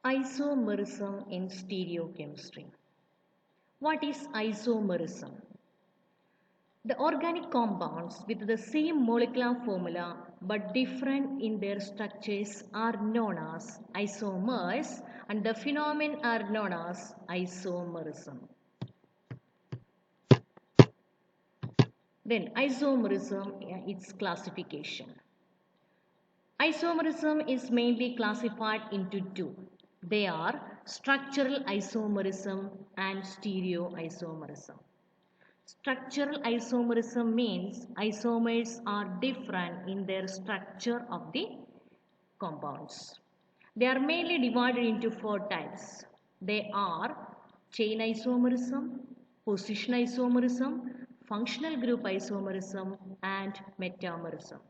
Isomerism in stereochemistry. What is isomerism? The organic compounds with the same molecular formula but different in their structures are known as isomers, and the phenomenon are known as isomerism. Then isomerism, its classification. Isomerism is mainly classified into two. They are structural isomerism and stereoisomerism. Structural isomerism means isomers are different in their structure of the compounds. They are mainly divided into four types. They are chain isomerism, position isomerism, functional group isomerism, and metamerism.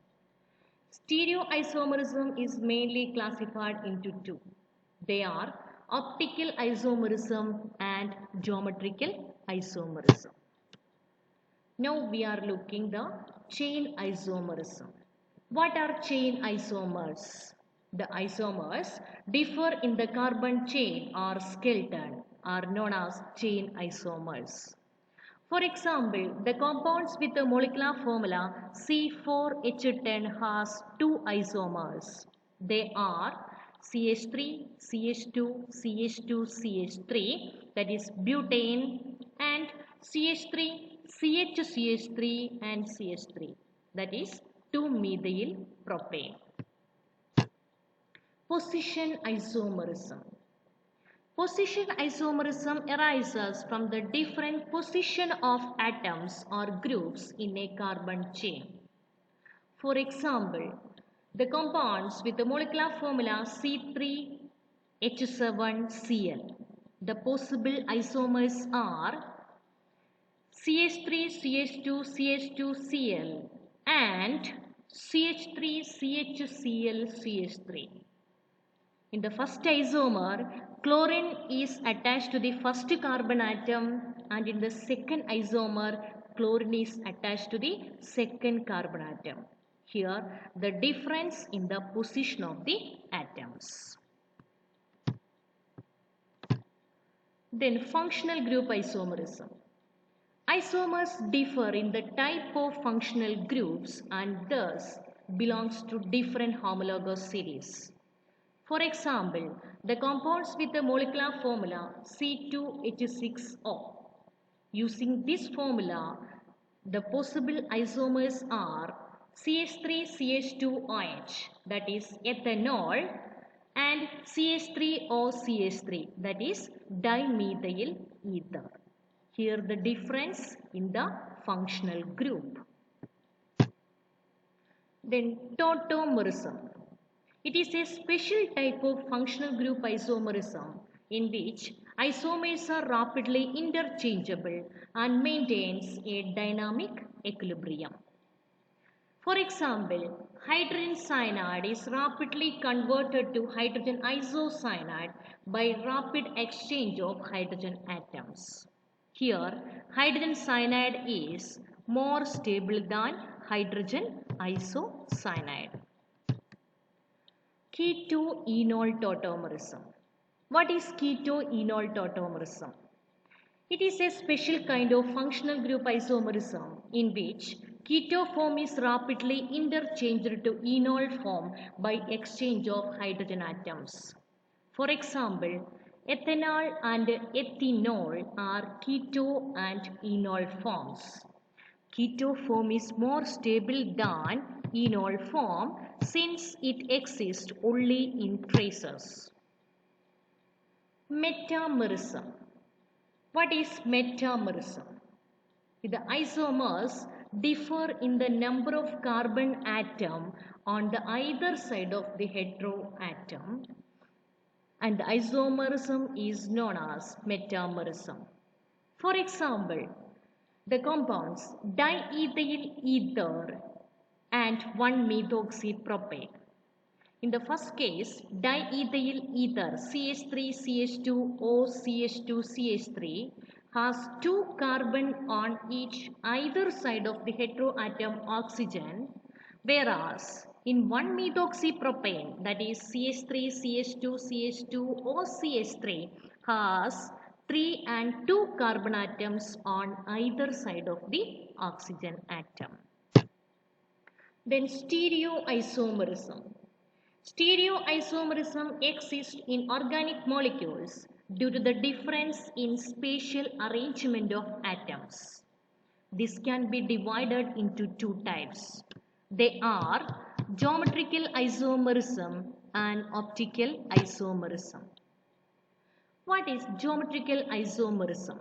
Stereoisomerism is mainly classified into two. They are optical isomerism and geometrical isomerism. Now we are looking the chain isomerism. What are chain isomers? The isomers differ in the carbon chain or skeleton are known as chain isomers. For example, the compounds with the molecular formula C4H10 has two isomers. They are CH3, CH2, CH2, CH3, that is butane, and CH3, CH3 and CH3, that is 2-methyl propane. Position isomerism. Position isomerism arises from the different position of atoms or groups in a carbon chain. For example, the compounds with the molecular formula C3H7Cl. The possible isomers are CH3CH2CH2Cl and CH3CHClCH3. In the first isomer, chlorine is attached to the first carbon atom, and in the second isomer, chlorine is attached to the second carbon atom. Here, the difference in the position of the atoms. Then functional group isomerism. Isomers differ in the type of functional groups and thus belongs to different homologous series. For example, the compounds with the molecular formula C2H6O. Using this formula, the possible isomers are CH3CH2OH, that is ethanol, and CH3OCH3, that is dimethyl ether. Here the difference in the functional group. Then tautomerism. It is a special type of functional group isomerism in which isomers are rapidly interchangeable and maintains a dynamic equilibrium. For example, hydrogen cyanide is rapidly converted to hydrogen isocyanide by rapid exchange of hydrogen atoms. Here, hydrogen cyanide is more stable than hydrogen isocyanide. Ketoenol tautomerism. What is ketoenol tautomerism? It is a special kind of functional group isomerism in which keto form is rapidly interchanged to enol form by exchange of hydrogen atoms. For example, ethanol and ethanol are keto and enol forms. Keto form is more stable than enol form since it exists only in traces. Metamerism. What is metamerism? The isomers differ in the number of carbon atom on the either side of the heteroatom, and the isomerism is known as metamerism. For example, the compounds diethyl ether and 1-methoxypropane. In the first case, diethyl ether CH3CH2OCH2CH3 has two carbon on either side of the heteroatom oxygen, whereas in 1-methoxypropane, that is CH3, CH2, CH2 or CH3 has 3 and 2 carbon atoms on either side of the oxygen atom. Then stereoisomerism. Stereoisomerism exists in organic molecules due to the difference in spatial arrangement of atoms. This can be divided into two types. They are geometrical isomerism and optical isomerism. What is geometrical isomerism?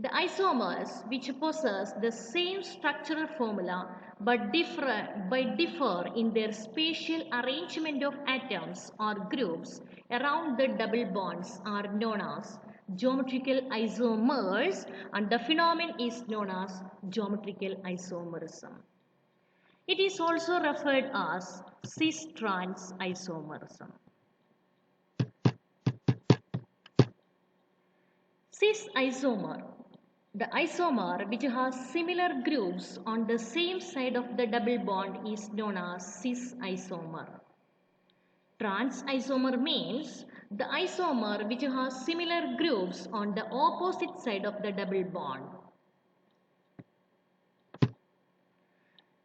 The isomers which possess the same structural formula but differ in their spatial arrangement of atoms or groups around the double bonds are known as geometrical isomers, and the phenomenon is known as geometrical isomerism. It is also referred as cis-trans isomerism. Cis isomer. The isomer which has similar groups on the same side of the double bond is known as cis isomer. Trans isomer means the isomer which has similar groups on the opposite side of the double bond.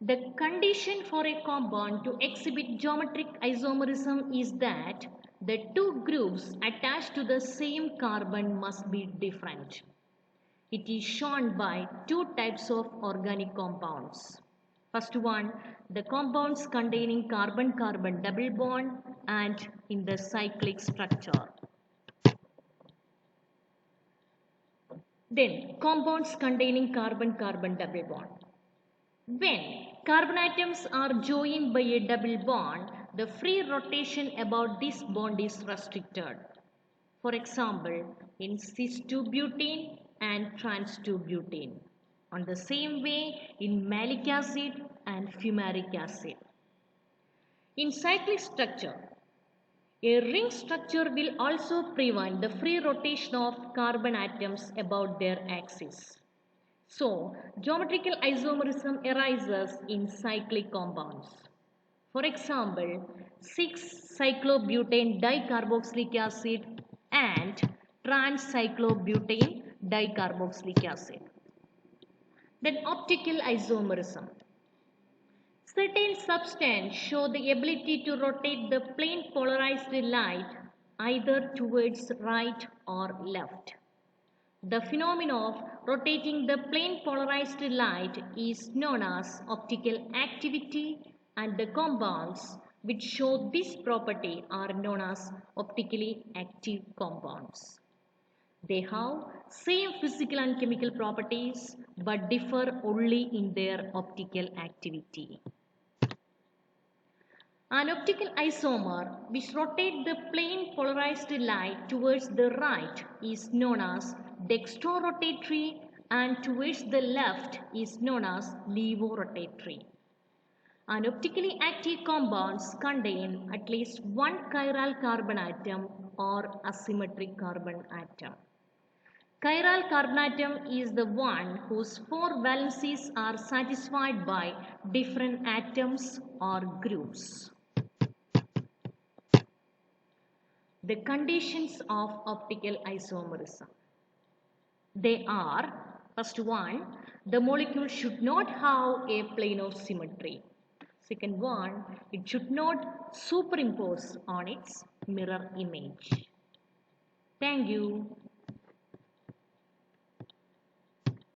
The condition for a compound to exhibit geometric isomerism is that the two groups attached to the same carbon must be different. It is shown by two types of organic compounds. First one, the compounds containing carbon-carbon double bond and in the cyclic structure. Then, compounds containing carbon-carbon double bond. When carbon atoms are joined by a double bond, the free rotation about this bond is restricted. For example, in cis-2-butane and trans-2-butane. On the same way in malic acid and fumaric acid. In cyclic structure, a ring structure will also prevent the free rotation of carbon atoms about their axis. So, geometrical isomerism arises in cyclic compounds. For example, 6-cyclobutane dicarboxylic acid and trans-cyclobutane dicarboxylic acid. Then optical isomerism. Certain substances show the ability to rotate the plane polarized light either towards right or left. The phenomenon of rotating the plane polarized light is known as optical activity, and the compounds which show this property are known as optically active compounds. They have same physical and chemical properties but differ only in their optical activity. An optical isomer which rotates the plane polarized light towards the right is known as dextrorotatory and towards the left is known as levorotatory. And optically active compounds contain at least one chiral carbon atom or asymmetric carbon atom. Chiral carbon atom is the one whose 4 valencies are satisfied by different atoms or groups. The conditions of optical isomerism. They are, first one, the molecule should not have a plane of symmetry. Second one, it should not superimpose on its mirror image. Thank you.